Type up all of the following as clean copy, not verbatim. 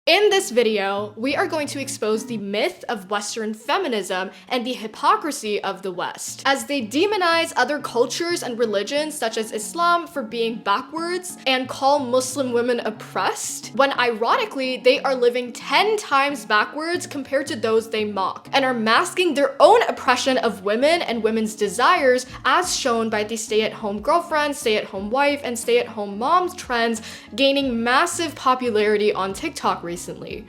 In this video, we are going to expose the myth of Western feminism and the hypocrisy of the West, as they demonize other cultures and religions such as Islam for being backwards and call Muslim women oppressed, when ironically, they are living 10 times backwards compared to those they mock, and are masking their own oppression of women and women's desires as shown by the stay-at-home girlfriend, stay-at-home wife, and stay-at-home moms trends gaining massive popularity on TikTok recently.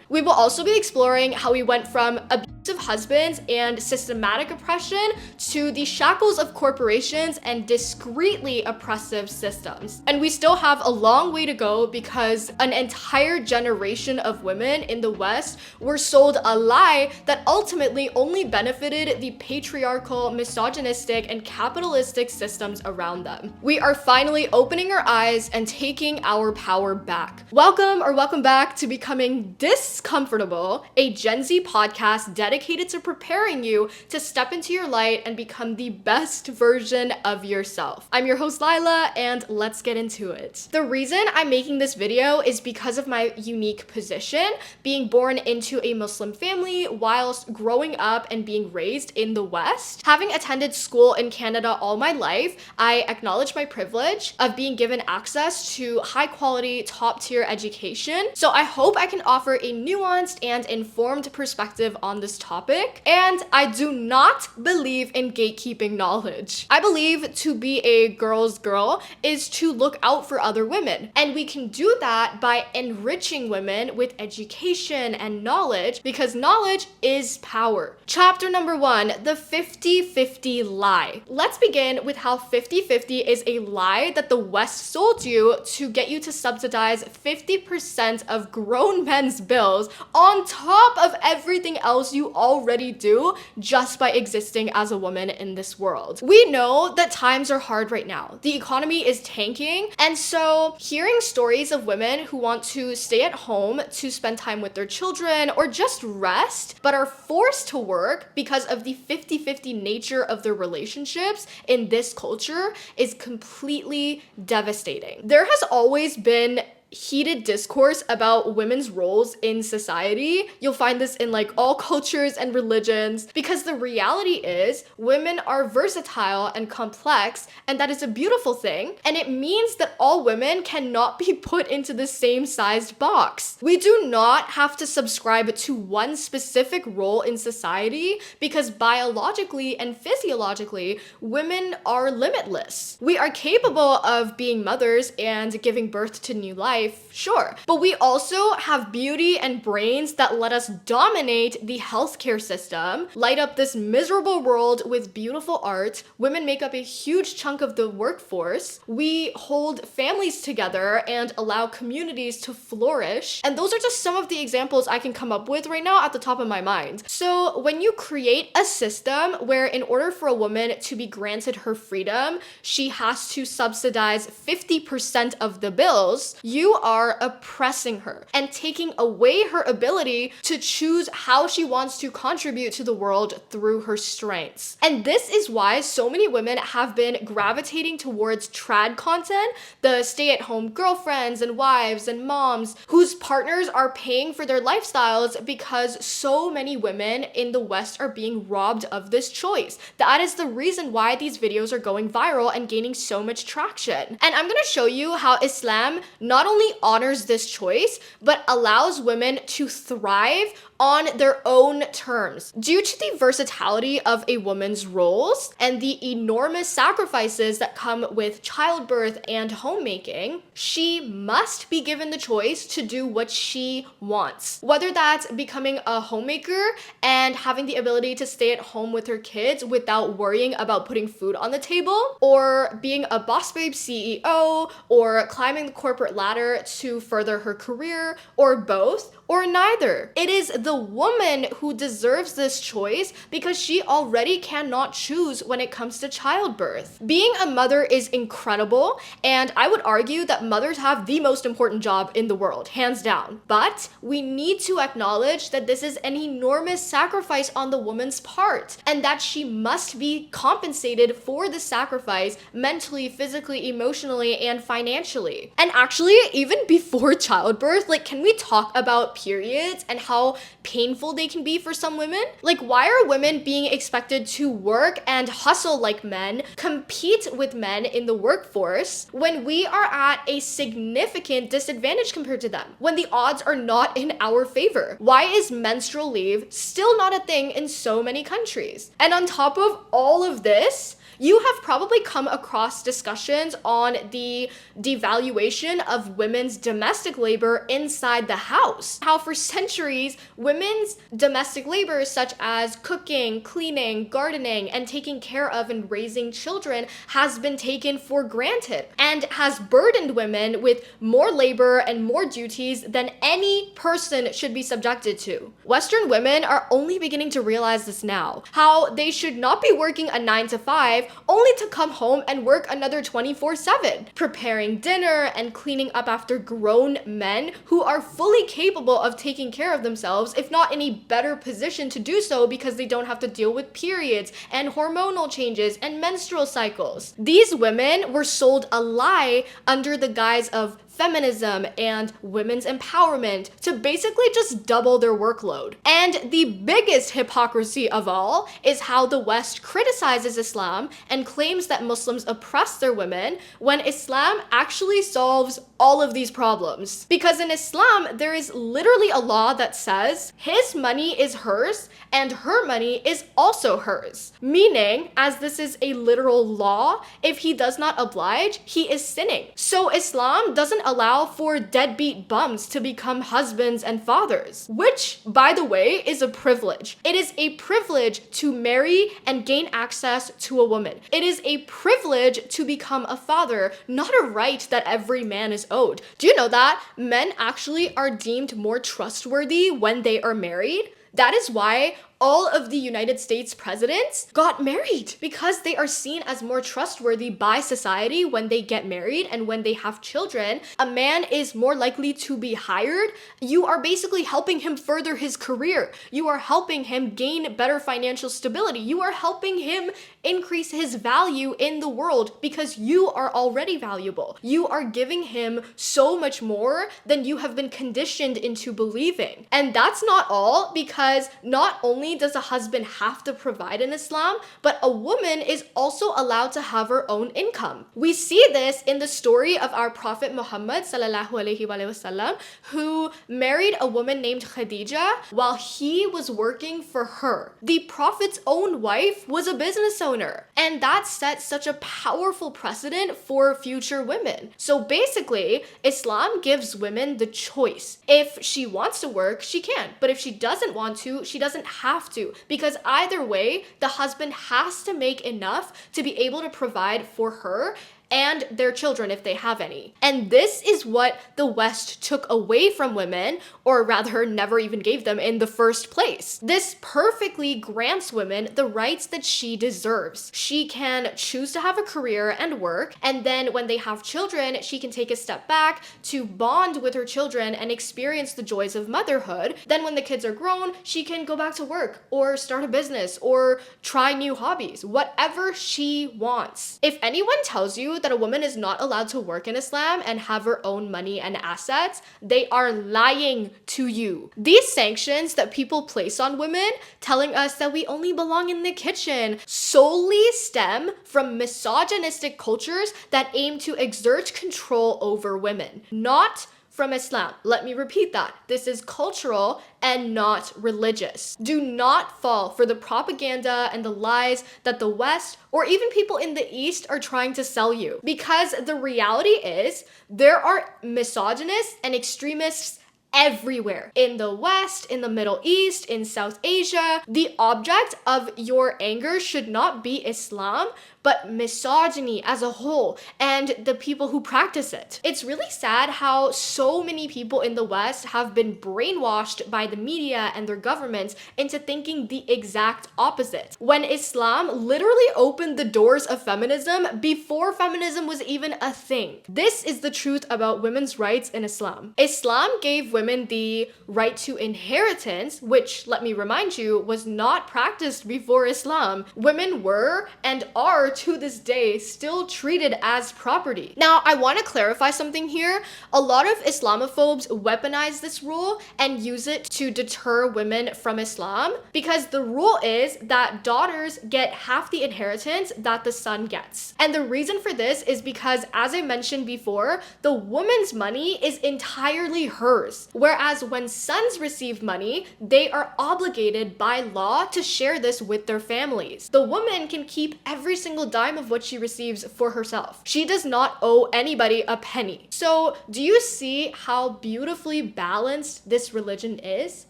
We will also be exploring how we went from abusive husbands and systematic oppression to the shackles of corporations and discreetly oppressive systems. And we still have a long way to go because an entire generation of women in the West were sold a lie that ultimately only benefited the patriarchal, misogynistic, and capitalistic systems around them. We are finally opening our eyes and taking our power back. Welcome back to Becoming DISScomfortable, a Gen Z podcast dedicated to preparing you to step into your light and become the best version of yourself. I'm your host Lyla, and let's get into it. The reason I'm making this video is because of my unique position, being born into a Muslim family whilst growing up and being raised in the West. Having attended school in Canada all my life, I acknowledge my privilege of being given access to high quality, top tier education. So I hope I can offer a nuanced and informed perspective on this topic. And I do not believe in gatekeeping knowledge. I believe to be a girl's girl is to look out for other women. And we can do that by enriching women with education and knowledge, because knowledge is power. Chapter number 1, the 50-50 lie. Let's begin with how 50-50 is a lie that the West sold you to get you to subsidize 50% of grown men's bills on top of everything else you already do just by existing as a woman in this world. We know that times are hard right now. The economy is tanking, and so hearing stories of women who want to stay at home to spend time with their children or just rest, but are forced to work because of the 50-50 nature of their relationships in this culture is completely devastating. There has always been heated discourse about women's roles in society. You'll find this in like all cultures and religions, because the reality is women are versatile and complex, and that is a beautiful thing. And it means that all women cannot be put into the same sized box. We do not have to subscribe to one specific role in society, because biologically and physiologically, women are limitless. We are capable of being mothers and giving birth to new life, sure, but we also have beauty and brains that let us dominate the healthcare system, light up this miserable world with beautiful art. Women make up a huge chunk of the workforce. We hold families together and allow communities to flourish. And those are just some of the examples I can come up with right now at the top of my mind. So when you create a system where in order for a woman to be granted her freedom, she has to subsidize 50% of the bills, you are oppressing her and taking away her ability to choose how she wants to contribute to the world through her strengths. And this is why so many women have been gravitating towards trad content, the stay-at-home girlfriends and wives and moms whose partners are paying for their lifestyles, because so many women in the West are being robbed of this choice. That is the reason why these videos are going viral and gaining so much traction. And I'm gonna show you how Islam not only honors this choice, but allows women to thrive on their own terms. Due to the versatility of a woman's roles and the enormous sacrifices that come with childbirth and homemaking, she must be given the choice to do what she wants. Whether that's becoming a homemaker and having the ability to stay at home with her kids without worrying about putting food on the table, or being a boss babe CEO, or climbing the corporate ladder to further her career, or both, or neither. It is the woman who deserves this choice because she already cannot choose when it comes to childbirth. Being a mother is incredible, and I would argue that mothers have the most important job in the world, hands down. But we need to acknowledge that this is an enormous sacrifice on the woman's part, and that she must be compensated for the sacrifice mentally, physically, emotionally, and financially. And actually, even before childbirth, like, can we talk about periods and how painful they can be for some women? Like, why are women being expected to work and hustle like men, compete with men in the workforce, when we are at a significant disadvantage compared to them, when the odds are not in our favor? Why is menstrual leave still not a thing in so many countries? And on top of all of this, you have probably come across discussions on the devaluation of women's domestic labor inside the house. How for centuries, women's domestic labor, such as cooking, cleaning, gardening, and taking care of and raising children, has been taken for granted and has burdened women with more labor and more duties than any person should be subjected to. Western women are only beginning to realize this now, how they should not be working a 9 to 5 only to come home and work another 24/7, preparing dinner and cleaning up after grown men who are fully capable of taking care of themselves, if not in a better position to do so because they don't have to deal with periods and hormonal changes and menstrual cycles. These women were sold a lie under the guise of feminism and women's empowerment to basically just double their workload. And the biggest hypocrisy of all is how the West criticizes Islam and claims that Muslims oppress their women when Islam actually solves all of these problems. Because in Islam, there is literally a law that says his money is hers and her money is also hers. Meaning, as this is a literal law, if he does not oblige, he is sinning. So Islam doesn't allow for deadbeat bums to become husbands and fathers, which, by the way, is a privilege. It is a privilege to marry and gain access to a woman. It is a privilege to become a father, not a right that every man is owed. Do you know that men actually are deemed more trustworthy when they are married? That is why all of the United States presidents got married, because they are seen as more trustworthy by society when they get married and when they have children. A man is more likely to be hired. You are basically helping him further his career. You are helping him gain better financial stability. You are helping him increase his value in the world because you are already valuable. You are giving him so much more than you have been conditioned into believing. And that's not all, because not only does a husband have to provide in Islam, but a woman is also allowed to have her own income. We see this in the story of our Prophet Muhammad sallallahu alaihi wasallam, who married a woman named Khadija while he was working for her. The Prophet's own wife was a business owner, and that set such a powerful precedent for future women. So basically, Islam gives women the choice. If she wants to work, she can, but if she doesn't want to, she doesn't have to, because either way, the husband has to make enough to be able to provide for her and their children if they have any. And this is what the West took away from women, or rather never even gave them in the first place. This perfectly grants women the rights that she deserves. She can choose to have a career and work, and then when they have children, she can take a step back to bond with her children and experience the joys of motherhood. Then when the kids are grown, she can go back to work or start a business or try new hobbies, whatever she wants. If anyone tells you that a woman is not allowed to work in Islam and have her own money and assets, they are lying to you. These sanctions that people place on women, telling us that we only belong in the kitchen, solely stem from misogynistic cultures that aim to exert control over women, not from Islam. Let me repeat that. This is cultural and not religious. Do not fall for the propaganda and the lies that the West or even people in the East are trying to sell you. Because the reality is, there are misogynists and extremists everywhere. In the West, in the Middle East, in South Asia. The object of your anger should not be Islam, but misogyny as a whole and the people who practice it. It's really sad how so many people in the West have been brainwashed by the media and their governments into thinking the exact opposite, when Islam literally opened the doors of feminism before feminism was even a thing. This is the truth about women's rights in Islam. Islam gave women the right to inheritance, which, let me remind you, was not practiced before Islam. Women were and are to this day still treated as property. Now, I want to clarify something here. A lot of Islamophobes weaponize this rule and use it to deter women from Islam, because the rule is that daughters get half the inheritance that the son gets. And the reason for this is because, as I mentioned before, the woman's money is entirely hers. Whereas when sons receive money, they are obligated by law to share this with their families. The woman can keep every single dime of what she receives for herself. She does not owe anybody a penny. So, do you see how beautifully balanced this religion is?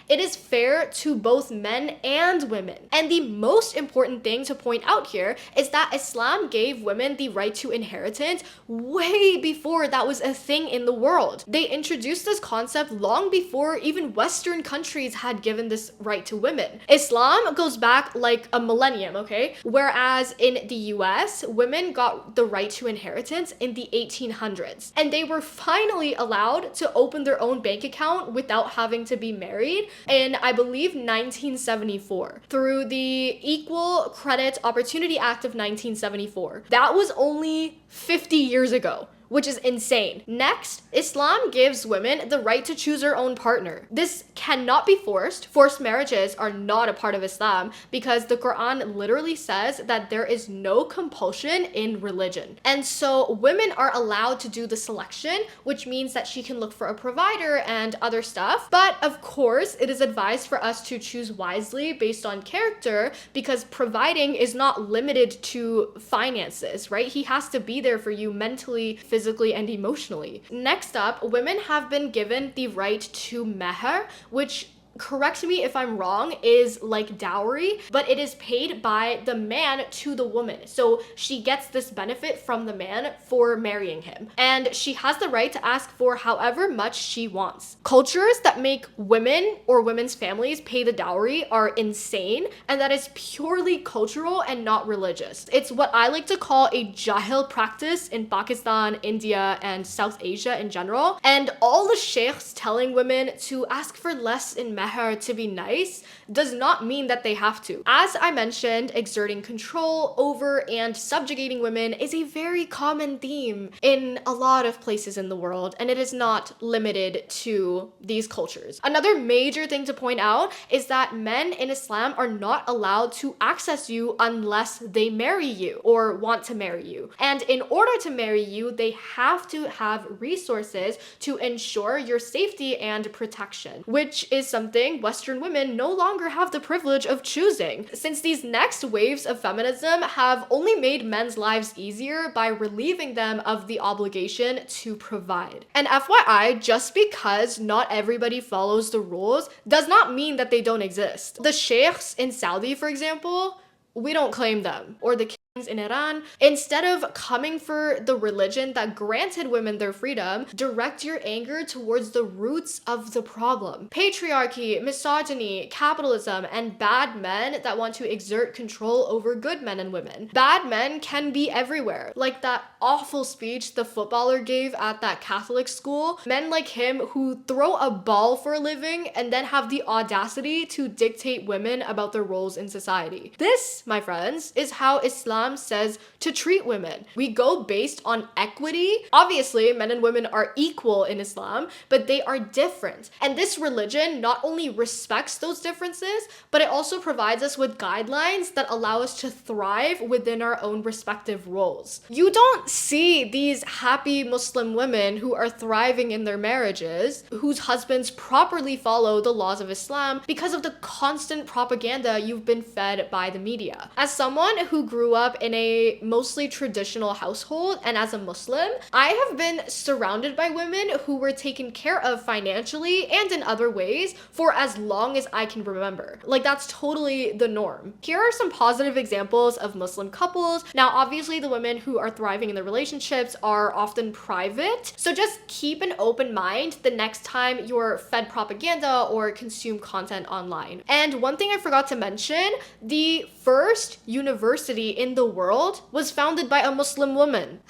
It is fair to both men and women. And the most important thing to point out here is that Islam gave women the right to inheritance way before that was a thing in the world. They introduced this concept long before even Western countries had given this right to women. Islam goes back like a millennium, okay? Whereas in the US, women got the right to inheritance in the 1800s. And they were finally allowed to open their own bank account without having to be married in, I believe, 1974 through the Equal Credit Opportunity Act of 1974. That was only 50 years ago, which is insane. Next, Islam gives women the right to choose their own partner. This cannot be forced. Forced marriages are not a part of Islam because the Quran literally says that there is no compulsion in religion. And so women are allowed to do the selection, which means that she can look for a provider and other stuff. But of course, it is advised for us to choose wisely based on character, because providing is not limited to finances, right? He has to be there for you mentally, physically, and emotionally. Next up, women have been given the right to meher, which, correct me if I'm wrong, is like dowry, but it is paid by the man to the woman. So she gets this benefit from the man for marrying him. And she has the right to ask for however much she wants. Cultures that make women or women's families pay the dowry are insane, and that is purely cultural and not religious. It's what I like to call a jahil practice in Pakistan, India, and South Asia in general. And all the sheikhs telling women to ask for less in meher to be nice does not mean that they have to. As I mentioned, exerting control over and subjugating women is a very common theme in a lot of places in the world, and it is not limited to these cultures. Another major thing to point out is that men in Islam are not allowed to access you unless they marry you or want to marry you. And in order to marry you, they have to have resources to ensure your safety and protection, which is something Western women no longer have the privilege of choosing, since these next waves of feminism have only made men's lives easier by relieving them of the obligation to provide. And FYI, just because not everybody follows the rules does not mean that they don't exist. The sheikhs in Saudi, for example, we don't claim them, or the kings in Iran. Instead of coming for the religion that granted women their freedom, direct your anger towards the roots of the problem. Patriarchy, misogyny, capitalism, and bad men that want to exert control over good men and women. Bad men can be everywhere, like that awful speech the footballer gave at that Catholic school. Men like him who throw a ball for a living and then have the audacity to dictate women about their roles in society. This, my friends, is how Islam says to treat women. We go based on equity. Obviously, men and women are equal in Islam, but they are different. And this religion not only respects those differences, but it also provides us with guidelines that allow us to thrive within our own respective roles. You don't see these happy Muslim women who are thriving in their marriages, whose husbands properly follow the laws of Islam, because of the constant propaganda you've been fed by the media. As someone who grew up in a mostly traditional household, and as a Muslim, I have been surrounded by women who were taken care of financially and in other ways for as long as I can remember. Like, that's totally the norm. Here are some positive examples of Muslim couples. Now, obviously, the women who are thriving in their relationships are often private, so just keep an open mind the next time you're fed propaganda or consume content online. And one thing I forgot to mention, the first university in the world was founded by a Muslim woman.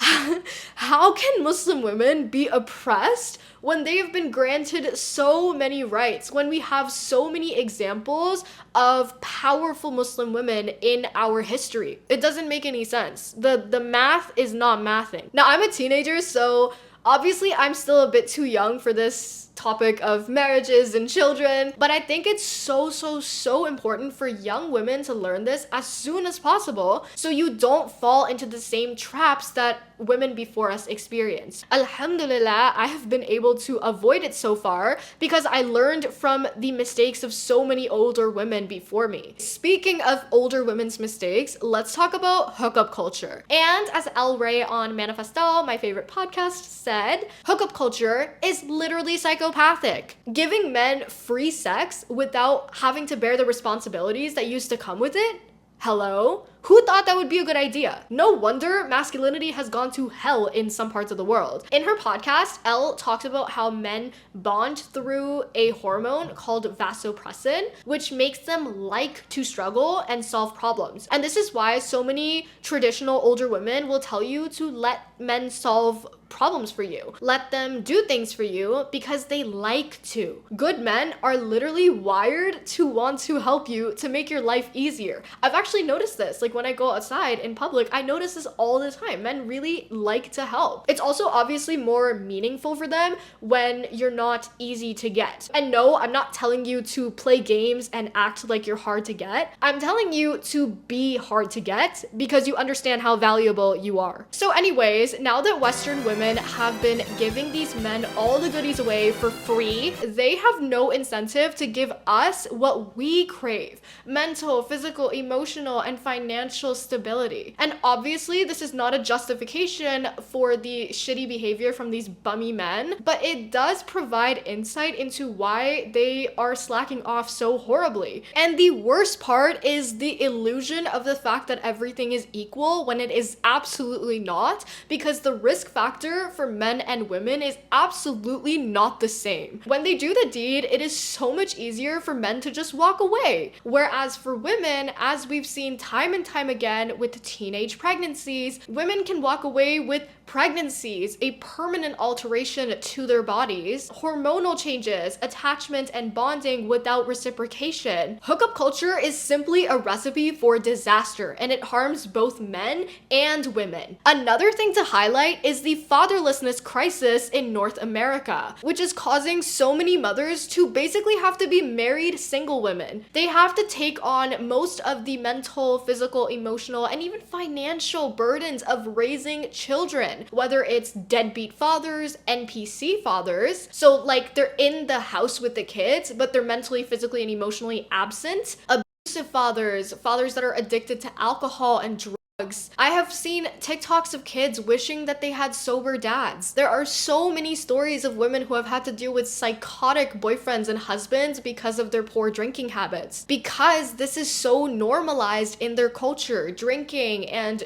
How can Muslim women be oppressed when they have been granted so many rights, when we have so many examples of powerful Muslim women in our history? It doesn't make any sense. The math is not mathing. Now, I'm a teenager, so obviously I'm still a bit too young for this topic of marriages and children, but I think it's so important for young women to learn this as soon as possible so you don't fall into the same traps that women before us experienced. Alhamdulillah, I have been able to avoid it so far because I learned from the mistakes of so many older women before me. Speaking of older women's mistakes, let's talk about hookup culture. And as El Ray on Manifestal, my favorite podcast, said, hookup culture is literally psychopathic. Giving men free sex without having to bear the responsibilities that used to come with it? Hello? Who thought that would be a good idea? No wonder masculinity has gone to hell in some parts of the world. In her podcast, Elle talks about how men bond through a hormone called vasopressin, which makes them like to struggle and solve problems. And this is why so many traditional older women will tell you to let men solve problems for you. Let them do things for you because they like to. Good men are literally wired to want to help you to make your life easier. I've actually noticed this. Like when I go outside in public, I notice this all the time. Men really like to help. It's also obviously more meaningful for them when you're not easy to get. And no, I'm not telling you to play games and act like you're hard to get. I'm telling you to be hard to get because you understand how valuable you are. So anyways, now that Western women have been giving these men all the goodies away for free, they have no incentive to give us what we crave: mental, physical, emotional, and financial stability. And obviously, this is not a justification for the shitty behavior from these bummy men, but it does provide insight into why they are slacking off so horribly. And the worst part is the illusion of the fact that everything is equal when it is absolutely not, because the risk factor for men and women is absolutely not the same. When they do the deed, it is so much easier for men to just walk away. Whereas for women, as we've seen time and time again with teenage pregnancies, women can walk away with pregnancies, a permanent alteration to their bodies, hormonal changes, attachment and bonding without reciprocation. Hookup culture is simply a recipe for disaster, and it harms both men and women. Another thing to highlight is the fatherlessness crisis in North America, which is causing so many mothers to basically have to be married single women. They have to take on most of the mental, physical, emotional, and even financial burdens of raising children, whether it's deadbeat fathers, NPC fathers, so like they're in the house with the kids, but they're mentally, physically, and emotionally absent, abusive fathers, fathers that are addicted to alcohol and drugs. I have seen TikToks of kids wishing that they had sober dads. There are so many stories of women who have had to deal with psychotic boyfriends and husbands because of their poor drinking habits. Because this is so normalized in their culture, drinking and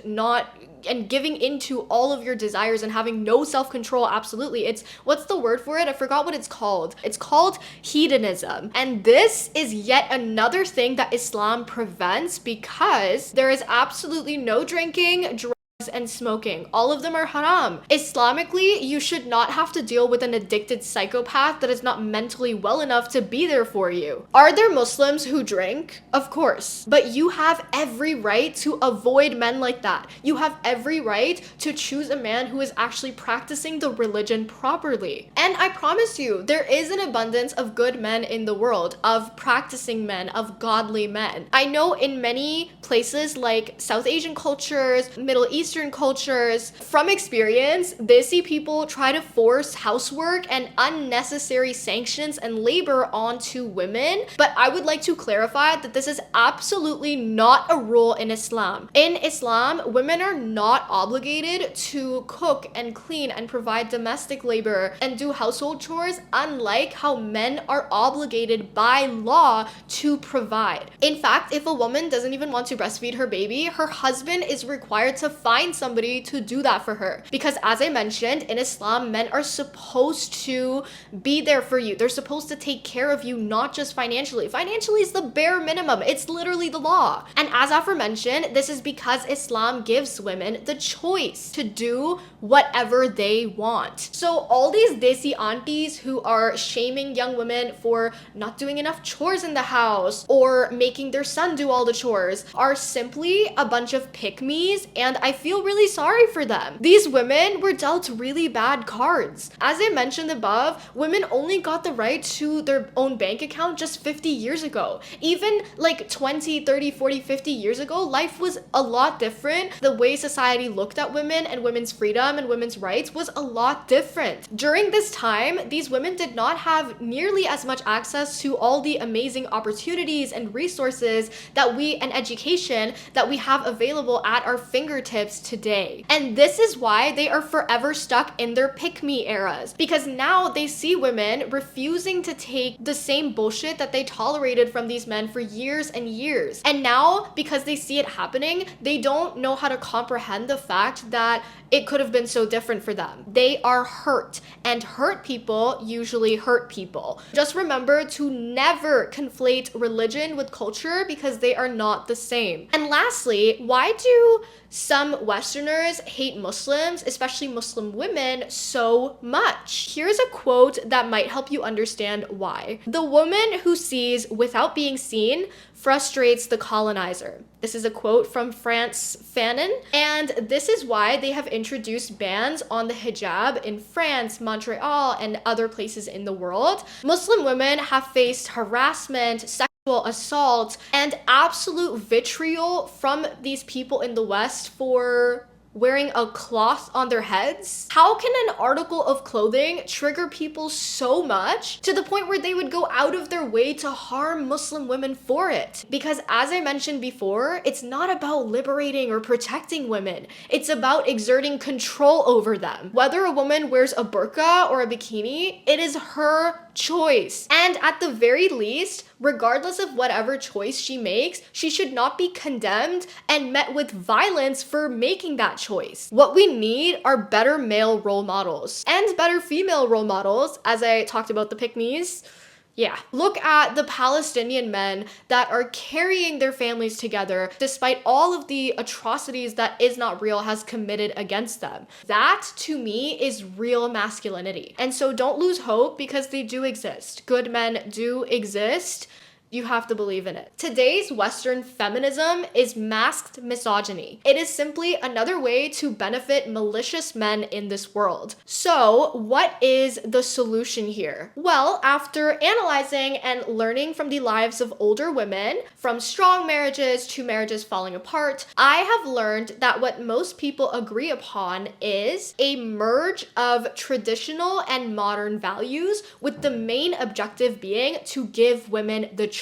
giving into all of your desires and having no self-control. Absolutely. It's, what's the word for it? I forgot what it's called. It's called hedonism. And this is yet another thing that Islam prevents, because there is absolutely no drinking, drugs, and smoking. All of them are haram. Islamically, you should not have to deal with an addicted psychopath that is not mentally well enough to be there for you. Are there Muslims who drink? Of course. But you have every right to avoid men like that. You have every right to choose a man who is actually practicing the religion properly. And I promise you, there is an abundance of good men in the world, of practicing men, of godly men. I know in many places like South Asian cultures, Middle Eastern cultures, from experience, they see people try to force housework and unnecessary sanctions and labor onto women. But I would like to clarify that this is absolutely not a rule in Islam. In Islam, women are not obligated to cook and clean and provide domestic labor and do household chores, unlike how men are obligated by law to provide. In fact, if a woman doesn't even want to breastfeed her baby, her husband is required to find find somebody to do that for her. Because as I mentioned, in Islam, men are supposed to be there for you. They're supposed to take care of you, not just financially. Financially is the bare minimum. It's literally the law. And as aforementioned, this is because Islam gives women the choice to do whatever they want. So all these desi aunties who are shaming young women for not doing enough chores in the house or making their son do all the chores are simply a bunch of pick-me's, and I feel really sorry for them. These women were dealt really bad cards. As I mentioned above, women only got the right to their own bank account just 50 years ago. Even like 20, 30, 40, 50 years ago, life was a lot different. The way society looked at women and women's freedom and women's rights was a lot different. During this time, these women did not have nearly as much access to all the amazing opportunities and resources and education that we have available at our fingertips today. And this is why they are forever stuck in their pick-me eras, because now they see women refusing to take the same bullshit that they tolerated from these men for years and years. And now, because they see it happening, they don't know how to comprehend the fact that it could have been so different for them. They are hurt, and hurt people usually hurt people. Just remember to never conflate religion with culture, because they are not the same. And lastly, why do some Westerners hate Muslims, especially Muslim women, so much? Here's a quote that might help you understand why. The woman who sees without being seen frustrates the colonizer. This is a quote from Frantz Fanon, and this is why they have introduced bans on the hijab in France, Montreal, and other places in the world. Muslim women have faced harassment, sexual assault, and absolute vitriol from these people in the West for wearing a cloth on their heads. How can an article of clothing trigger people so much to the point where they would go out of their way to harm Muslim women for it? Because as I mentioned before, it's not about liberating or protecting women. It's about exerting control over them. Whether a woman wears a burqa or a bikini, it is her choice. And at the very least, regardless of whatever choice she makes, she should not be condemned and met with violence for making that choice. What we need are better male role models and better female role models, as I talked about the pick-me's. Yeah, look at the Palestinian men that are carrying their families together despite all of the atrocities that Is Not Real has committed against them. That, to me, is real masculinity. And so don't lose hope, because they do exist. Good men do exist. You have to believe in it. Today's Western feminism is masked misogyny. It is simply another way to benefit malicious men in this world. So, what is the solution here? Well, after analyzing and learning from the lives of older women, from strong marriages to marriages falling apart, I have learned that what most people agree upon is a merge of traditional and modern values, with the main objective being to give women the choice.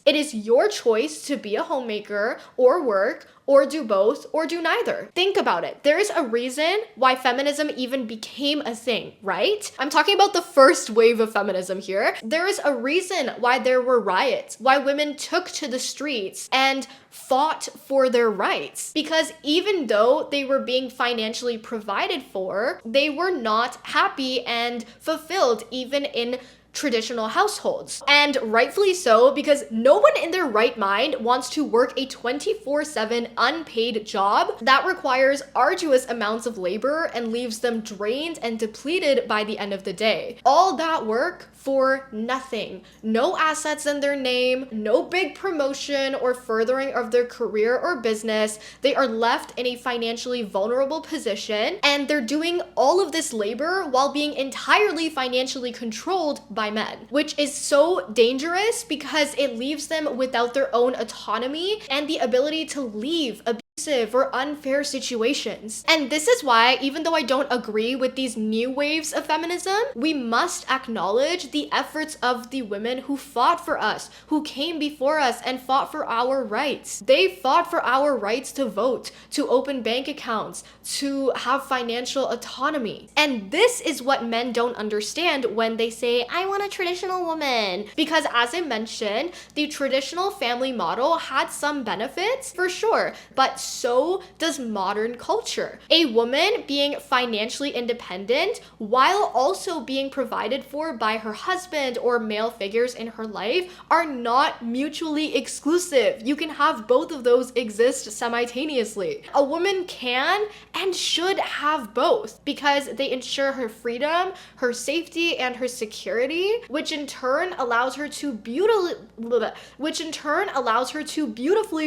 It is your choice to be a homemaker or work or do both or do neither. Think about it. There is a reason why feminism even became a thing, right? I'm talking about the first wave of feminism here. There is a reason why there were riots, why women took to the streets and fought for their rights. Because even though they were being financially provided for, they were not happy and fulfilled even in traditional households. And rightfully so, because no one in their right mind wants to work a 24/7 unpaid job that requires arduous amounts of labor and leaves them drained and depleted by the end of the day. All that work for nothing. No assets in their name, no big promotion or furthering of their career or business. They are left in a financially vulnerable position, and they're doing all of this labor while being entirely financially controlled by men, which is so dangerous because it leaves them without their own autonomy and the ability to leave abusive or unfair situations. And this is why, even though I don't agree with these new waves of feminism, we must acknowledge the efforts of the women who fought for us, who came before us and fought for our rights. They fought for our rights to vote, to open bank accounts, to have financial autonomy. And this is what men don't understand when they say, I want a traditional woman. Because as I mentioned, the traditional family model had some benefits for sure, but so does modern culture. A woman being financially independent while also being provided for by her husband or male figures in her life are not mutually exclusive. You can have both of those exist simultaneously. A woman can and should have both because they ensure her freedom, her safety, and her security, which in turn allows her to beautifully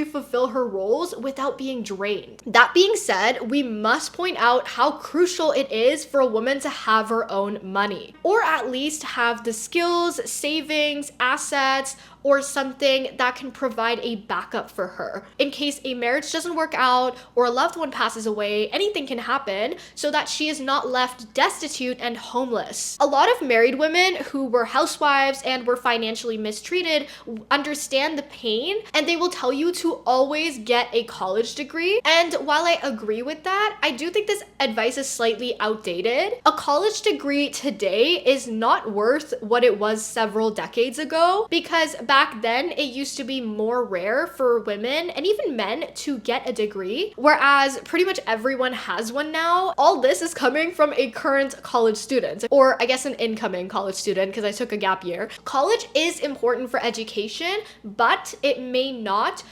fulfill her roles without being drained. That being said, we must point out how crucial it is for a woman to have her own money, or at least have the skills, savings, assets, or something that can provide a backup for her in case a marriage doesn't work out or a loved one passes away. Anything can happen, so that she is not left destitute and homeless. A lot of married women who were housewives and were financially mistreated understand the pain, and they will tell you to always get a college degree. And while I agree with that, I do think this advice is slightly outdated. A college degree today is not worth what it was several decades ago, because back then it used to be more rare for women and even men to get a degree, whereas pretty much everyone has one now. All this is coming from a current college student, or I guess an incoming college student, because I took a gap year. College is important for education, but it may not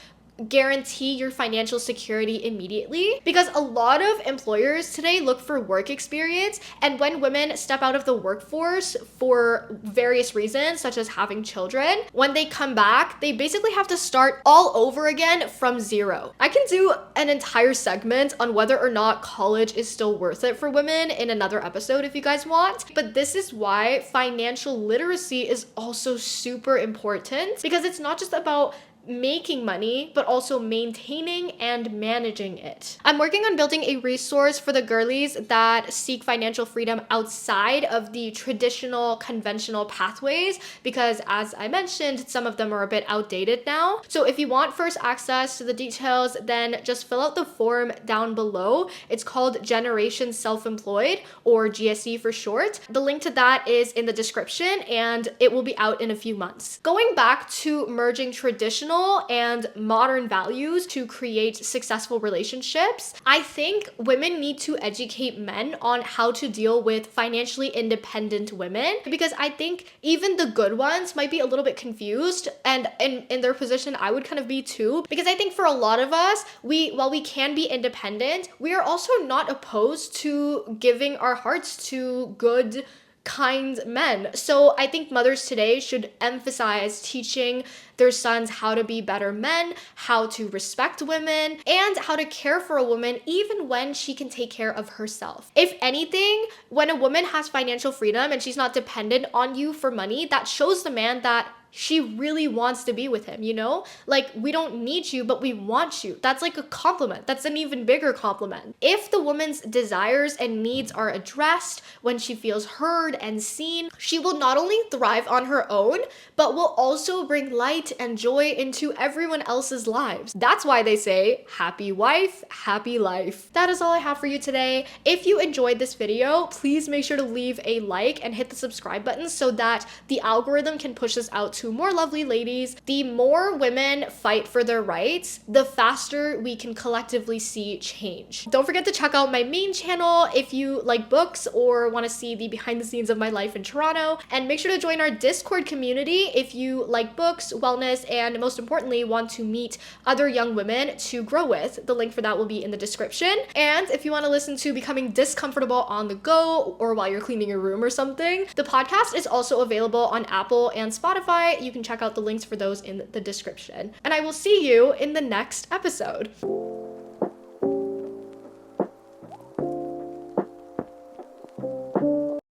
guarantee your financial security immediately, because a lot of employers today look for work experience, and when women step out of the workforce for various reasons such as having children, when they come back they basically have to start all over again from zero. I can do an entire segment on whether or not college is still worth it for women in another episode if you guys want, but this is why financial literacy is also super important, because it's not just about making money, but also maintaining and managing it. I'm working on building a resource for the girlies that seek financial freedom outside of the traditional conventional pathways, because as I mentioned, some of them are a bit outdated now. So if you want first access to the details, then just fill out the form down below. It's called Generation Self-Employed, or GSE for short. The link to that is in the description, and it will be out in a few months. Going back to merging traditional and modern values to create successful relationships, I think women need to educate men on how to deal with financially independent women, because I think even the good ones might be a little bit confused, and in their position I would kind of be too, because I think for a lot of us, while we can be independent, we are also not opposed to giving our hearts to good, kind men. So I think mothers today should emphasize teaching their sons how to be better men, how to respect women, and how to care for a woman even when she can take care of herself. If anything, when a woman has financial freedom and she's not dependent on you for money, that shows the man that she really wants to be with him, you know? Like, we don't need you, but we want you. That's like a compliment. That's an even bigger compliment. If the woman's desires and needs are addressed, when she feels heard and seen, she will not only thrive on her own, but will also bring light and joy into everyone else's lives. That's why they say, happy wife, happy life. That is all I have for you today. If you enjoyed this video, please make sure to leave a like and hit the subscribe button so that the algorithm can push this out to more lovely ladies. The more women fight for their rights, the faster we can collectively see change. Don't forget to check out my main channel if you like books or want to see the behind the scenes of my life in Toronto, and make sure to join our Discord community if you like books, wellness, and most importantly want to meet other young women to grow with. The link for that will be in the description. And if you want to listen to Becoming Discomfortable on the go or while you're cleaning your room or something, the podcast is also available on Apple and Spotify. You can check out the links for those in the description. And I will see you in the next episode.